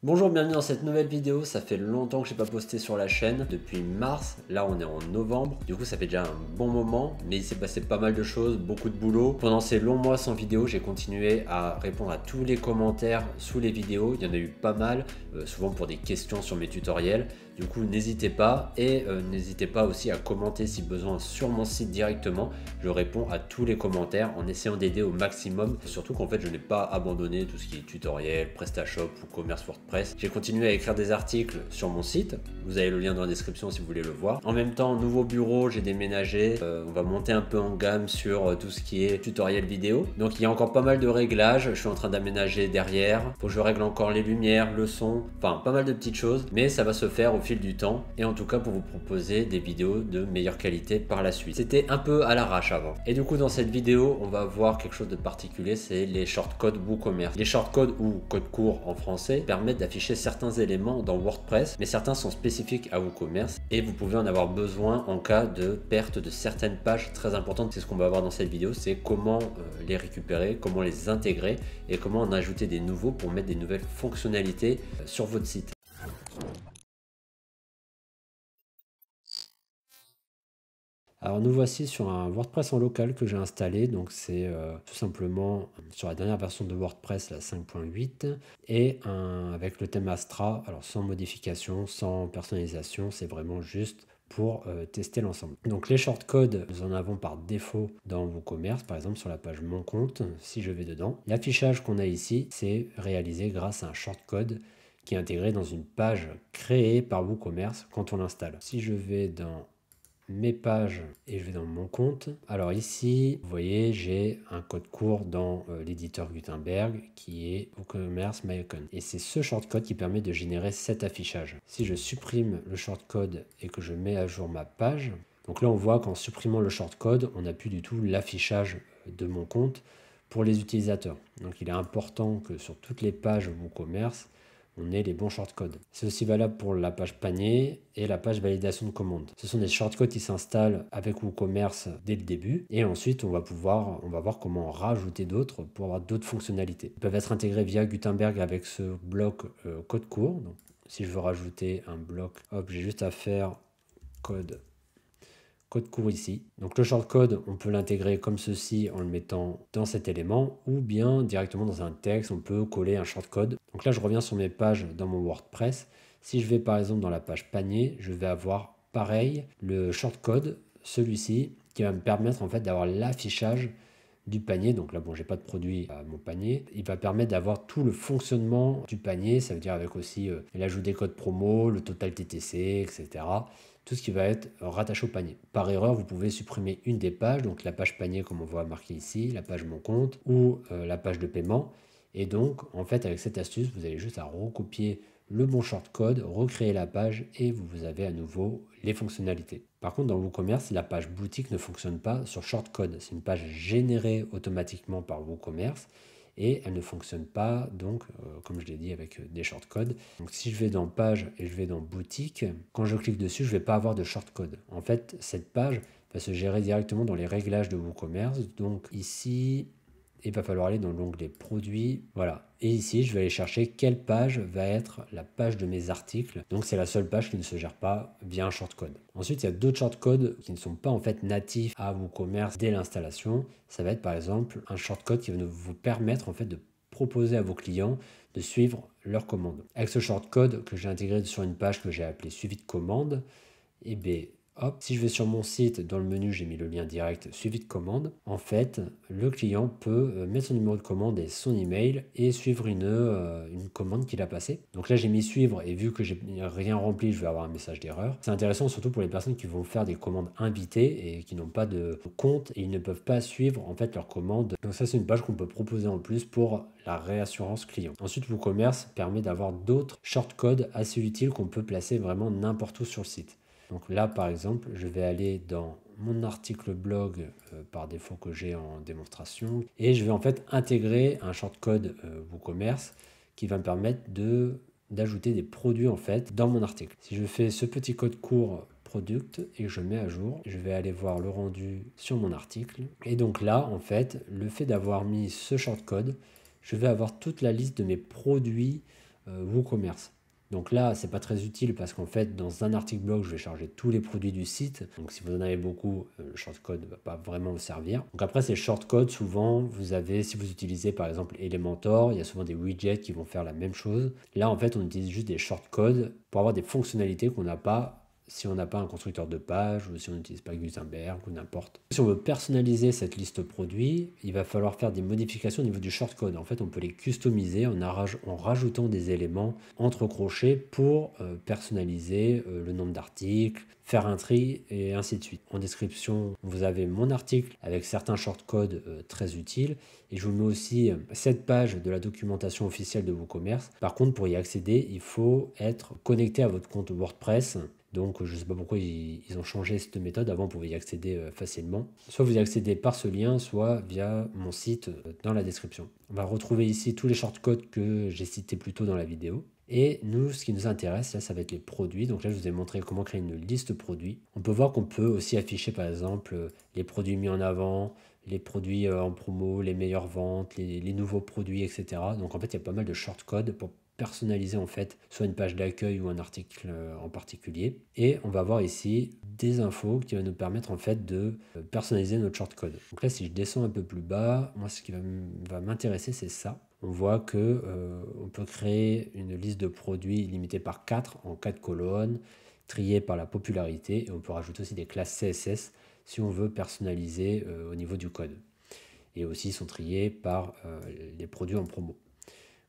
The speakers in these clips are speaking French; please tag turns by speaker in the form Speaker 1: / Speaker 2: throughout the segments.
Speaker 1: Bonjour, bienvenue dans cette nouvelle vidéo. Ça fait longtemps que j'ai pas posté sur la chaîne, depuis mars. Là on est en novembre, du coup ça fait déjà un bon moment, mais il s'est passé pas mal de choses, beaucoup de boulot. Pendant ces longs mois sans vidéo, j'ai continué à répondre à tous les commentaires sous les vidéos. Il y en a eu pas mal, souvent pour des questions sur mes tutoriels. Du coup n'hésitez pas, et n'hésitez pas aussi à commenter si besoin sur mon site directement. Je réponds à tous les commentaires en essayant d'aider au maximum. Surtout qu'en fait je n'ai pas abandonné tout ce qui est tutoriel, PrestaShop ou commerce WordPress. J'ai continué à écrire des articles sur mon site. Vous avez le lien dans la description si vous voulez le voir. En même temps, nouveau bureau, j'ai déménagé. On va monter un peu en gamme sur tout ce qui est tutoriel vidéo. Donc il y a encore pas mal de réglages. Je suis en train d'aménager derrière. Faut que je règle encore les lumières, le son. Enfin, pas mal de petites choses. Mais ça va se faire au fil du temps. Et en tout cas pour vous proposer des vidéos de meilleure qualité par la suite. C'était un peu à l'arrache avant. Et du coup dans cette vidéo, on va voir quelque chose de particulier. C'est les shortcodes WooCommerce. Les shortcodes ou codes courts en français permettent d'afficher certains éléments dans WordPress, mais certains sont spécifiques à WooCommerce et vous pouvez en avoir besoin en cas de perte de certaines pages très importantes. C'est ce qu'on va voir dans cette vidéo, c'est comment les récupérer, comment les intégrer et comment en ajouter des nouveaux pour mettre des nouvelles fonctionnalités sur votre site. Alors nous voici sur un WordPress en local que j'ai installé, donc c'est tout simplement sur la dernière version de WordPress, la 5.8, et avec le thème Astra, alors sans modification, sans personnalisation, c'est vraiment juste pour tester l'ensemble. Donc les shortcodes, nous en avons par défaut dans WooCommerce, par exemple sur la page Mon compte, si je vais dedans. L'affichage qu'on a ici, c'est réalisé grâce à un shortcode qui est intégré dans une page créée par WooCommerce quand on l'installe. Si je vais dans mes pages et je vais dans mon compte. Alors ici, vous voyez, j'ai un code court dans l'éditeur Gutenberg qui est WooCommerce MyAccount. Et c'est ce shortcode qui permet de générer cet affichage. Si je supprime le shortcode et que je mets à jour ma page, donc là on voit qu'en supprimant le shortcode, on n'a plus du tout l'affichage de mon compte pour les utilisateurs. Donc il est important que sur toutes les pages WooCommerce, on ait les bons shortcodes. C'est aussi valable pour la page panier et la page validation de commande. Ce sont des shortcodes qui s'installent avec WooCommerce dès le début et ensuite on va voir comment en rajouter d'autres pour avoir d'autres fonctionnalités. Ils peuvent être intégrés via Gutenberg avec ce bloc code court. Donc, si je veux rajouter un bloc, hop, j'ai juste à faire code court ici. Donc le shortcode, on peut l'intégrer comme ceci en le mettant dans cet élément ou bien directement dans un texte, on peut coller un shortcode. Donc là, je reviens sur mes pages dans mon WordPress. Si je vais par exemple dans la page panier, je vais avoir pareil le shortcode, celui-ci, qui va me permettre en fait d'avoir l'affichage du panier. Donc là, bon, j'ai pas de produit à mon panier. Il va permettre d'avoir tout le fonctionnement du panier. Ça veut dire avec aussi l'ajout des codes promo, le total TTC, etc. Tout ce qui va être rattaché au panier. Par erreur, vous pouvez supprimer une des pages, donc la page panier comme on voit marqué ici, la page mon compte ou la page de paiement. Et donc, en fait, avec cette astuce, vous avez juste à recopier le bon shortcode, recréer la page et vous avez à nouveau les fonctionnalités. Par contre, dans WooCommerce, la page boutique ne fonctionne pas sur shortcode. C'est une page générée automatiquement par WooCommerce et elle ne fonctionne pas, donc, comme je l'ai dit, avec des shortcodes. Donc, si je vais dans page et je vais dans boutique, quand je clique dessus, je ne vais pas avoir de shortcode. En fait, cette page va se gérer directement dans les réglages de WooCommerce. Donc, ici, il va falloir aller dans l'onglet produits, voilà. Et ici, je vais aller chercher quelle page va être la page de mes articles. Donc, c'est la seule page qui ne se gère pas via un shortcode. Ensuite, il y a d'autres shortcodes qui ne sont pas en fait natifs à WooCommerce dès l'installation. Ça va être par exemple un shortcode qui va vous permettre en fait de proposer à vos clients de suivre leurs commandes. Avec ce shortcode que j'ai intégré sur une page que j'ai appelée suivi de commande, et bien hop, si je vais sur mon site, dans le menu, j'ai mis le lien direct suivi de commande. En fait, le client peut mettre son numéro de commande et son email et suivre une commande qu'il a passée. Donc là, j'ai mis suivre et vu que j'ai rien rempli, je vais avoir un message d'erreur. C'est intéressant surtout pour les personnes qui vont faire des commandes invitées et qui n'ont pas de compte et ils ne peuvent pas suivre en fait leur commande. Donc ça, c'est une page qu'on peut proposer en plus pour la réassurance client. Ensuite, WooCommerce permet d'avoir d'autres shortcodes assez utiles qu'on peut placer vraiment n'importe où sur le site. Donc là, par exemple, je vais aller dans mon article blog par défaut que j'ai en démonstration et je vais en fait intégrer un shortcode WooCommerce qui va me permettre d'ajouter des produits en fait dans mon article. Si je fais ce petit code court product et que je mets à jour, je vais aller voir le rendu sur mon article et donc là, en fait, le fait d'avoir mis ce shortcode, je vais avoir toute la liste de mes produits WooCommerce. Donc là, c'est pas très utile parce qu'en fait, dans un article blog, je vais charger tous les produits du site. Donc si vous en avez beaucoup, le shortcode ne va pas vraiment vous servir. Donc après, ces shortcodes, souvent, vous avez, si vous utilisez par exemple Elementor, il y a souvent des widgets qui vont faire la même chose. Là, en fait, on utilise juste des shortcodes pour avoir des fonctionnalités qu'on n'a pas si on n'a pas un constructeur de page ou si on n'utilise pas Gutenberg ou n'importe. Si on veut personnaliser cette liste produits, il va falloir faire des modifications au niveau du shortcode. En fait, on peut les customiser en rajoutant des éléments entre crochets pour personnaliser le nombre d'articles, faire un tri et ainsi de suite. En description, vous avez mon article avec certains shortcodes très utiles et je vous mets aussi cette page de la documentation officielle de WooCommerce. Par contre, pour y accéder, il faut être connecté à votre compte WordPress. Donc, je ne sais pas pourquoi ils ont changé cette méthode. Avant, vous pouvez y accéder facilement. Soit vous y accédez par ce lien, soit via mon site dans la description. On va retrouver ici tous les shortcodes que j'ai cités plus tôt dans la vidéo. Et nous, ce qui nous intéresse, là, ça va être les produits. Donc là, je vous ai montré comment créer une liste produits. On peut voir qu'on peut aussi afficher, par exemple, les produits mis en avant, les produits en promo, les meilleures ventes, les nouveaux produits, etc. Donc en fait, il y a pas mal de shortcodes pour personnaliser en fait soit une page d'accueil ou un article en particulier. Et on va voir ici des infos qui vont nous permettre en fait de personnaliser notre shortcode. Donc là, si je descends un peu plus bas, moi ce qui va m'intéresser, c'est ça. On voit que on peut créer une liste de produits limitée par 4 en 4 colonnes, triée par la popularité, et on peut rajouter aussi des classes CSS si on veut personnaliser au niveau du code. Et aussi, ils sont triés par les produits en promo.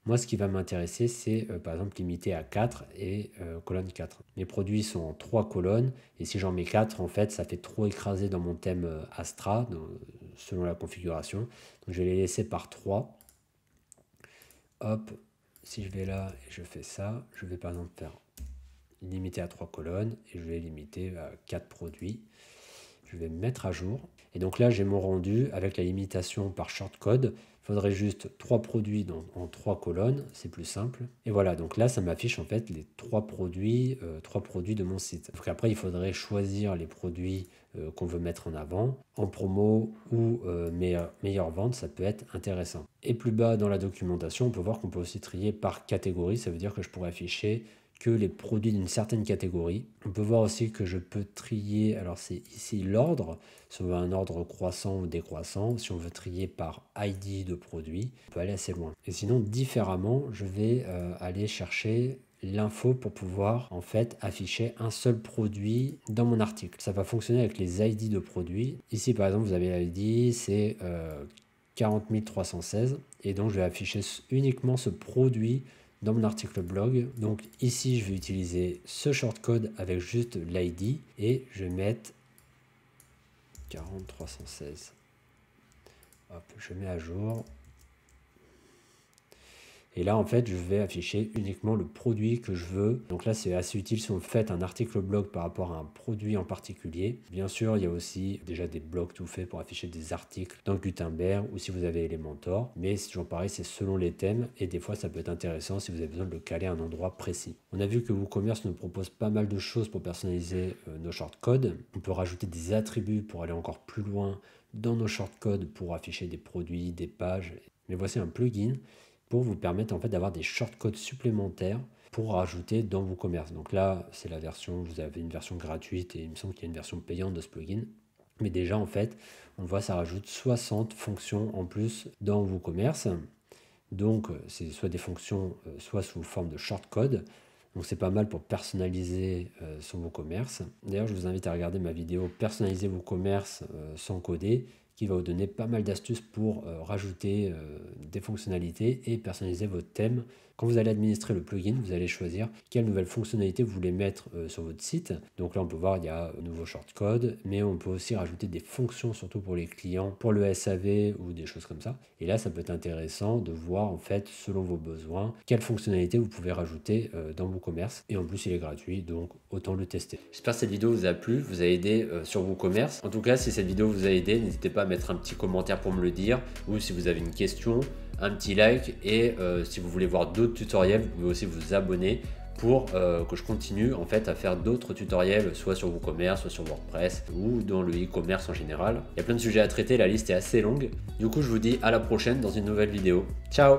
Speaker 1: Moi, ce qui va m'intéresser, c'est par exemple limité à 4 et colonne 4. Mes produits sont en 3 colonnes et si j'en mets 4, en fait, ça fait trop écrasé dans mon thème Astra, selon la configuration. Donc, je vais les laisser par 3. Hop, si je vais là et je fais ça, je vais par exemple faire limiter à 3 colonnes et je vais limiter à 4 produits. Je vais me mettre à jour. Et donc là, j'ai mon rendu avec la limitation par shortcode. Il faudrait juste 3 produits en 3 colonnes, c'est plus simple. Et voilà, donc là, ça m'affiche en fait les 3 produits de mon site. Donc après, il faudrait choisir les produits qu'on veut mettre en avant. En promo ou meilleure vente, ça peut être intéressant. Et plus bas dans la documentation, on peut voir qu'on peut aussi trier par catégorie. Ça veut dire que je pourrais afficher que les produits d'une certaine catégorie. On peut voir aussi que je peux trier, alors c'est ici l'ordre, si on veut un ordre croissant ou décroissant, si on veut trier par ID de produit, on peut aller assez loin. Et sinon, différemment, je vais aller chercher l'info pour pouvoir en fait afficher un seul produit dans mon article. Ça va fonctionner avec les ID de produits. Ici par exemple, vous avez l'ID, c'est 40 316 et donc je vais afficher uniquement ce produit dans mon article blog. Donc ici, je vais utiliser ce shortcode avec juste l'ID et je vais mettre 40316. Hop, je mets à jour. Et là, en fait, je vais afficher uniquement le produit que je veux. Donc là, c'est assez utile si on fait un article blog par rapport à un produit en particulier. Bien sûr, il y a aussi déjà des blogs tout faits pour afficher des articles dans Gutenberg ou si vous avez Elementor. Mais c'est toujours pareil, c'est selon les thèmes. Et des fois, ça peut être intéressant si vous avez besoin de le caler à un endroit précis. On a vu que WooCommerce nous propose pas mal de choses pour personnaliser nos shortcodes. On peut rajouter des attributs pour aller encore plus loin dans nos shortcodes pour afficher des produits, des pages. Mais voici un plugin pour vous permettre en fait d'avoir des shortcodes supplémentaires pour rajouter dans WooCommerce. Donc là, c'est la version, vous avez une version gratuite et il me semble qu'il y a une version payante de ce plugin. Mais déjà, en fait, on voit ça rajoute 60 fonctions en plus dans WooCommerce. Donc, c'est soit des fonctions, soit sous forme de shortcode. Donc, c'est pas mal pour personnaliser son WooCommerce. D'ailleurs, je vous invite à regarder ma vidéo « Personnaliser WooCommerce sans coder » qui va vous donner pas mal d'astuces pour rajouter des fonctionnalités et personnaliser votre thème. Quand vous allez administrer le plugin, vous allez choisir quelle nouvelle fonctionnalité vous voulez mettre sur votre site. Donc là, on peut voir, il y a un nouveau shortcode, mais on peut aussi rajouter des fonctions, surtout pour les clients, pour le SAV ou des choses comme ça. Et là, ça peut être intéressant de voir, en fait, selon vos besoins, quelles fonctionnalités vous pouvez rajouter dans WooCommerce. Et en plus, il est gratuit, donc autant le tester. J'espère que cette vidéo vous a plu, vous a aidé sur WooCommerce. En tout cas, si cette vidéo vous a aidé, n'hésitez pas à mettre un petit commentaire pour me le dire, ou si vous avez une question, un petit like, et si vous voulez voir d'autres tutoriels, vous pouvez aussi vous abonner pour que je continue en fait à faire d'autres tutoriels, soit sur WooCommerce, soit sur WordPress ou dans le e-commerce en général. Il y a plein de sujets à traiter, la liste est assez longue. Du coup, je vous dis à la prochaine dans une nouvelle vidéo. Ciao!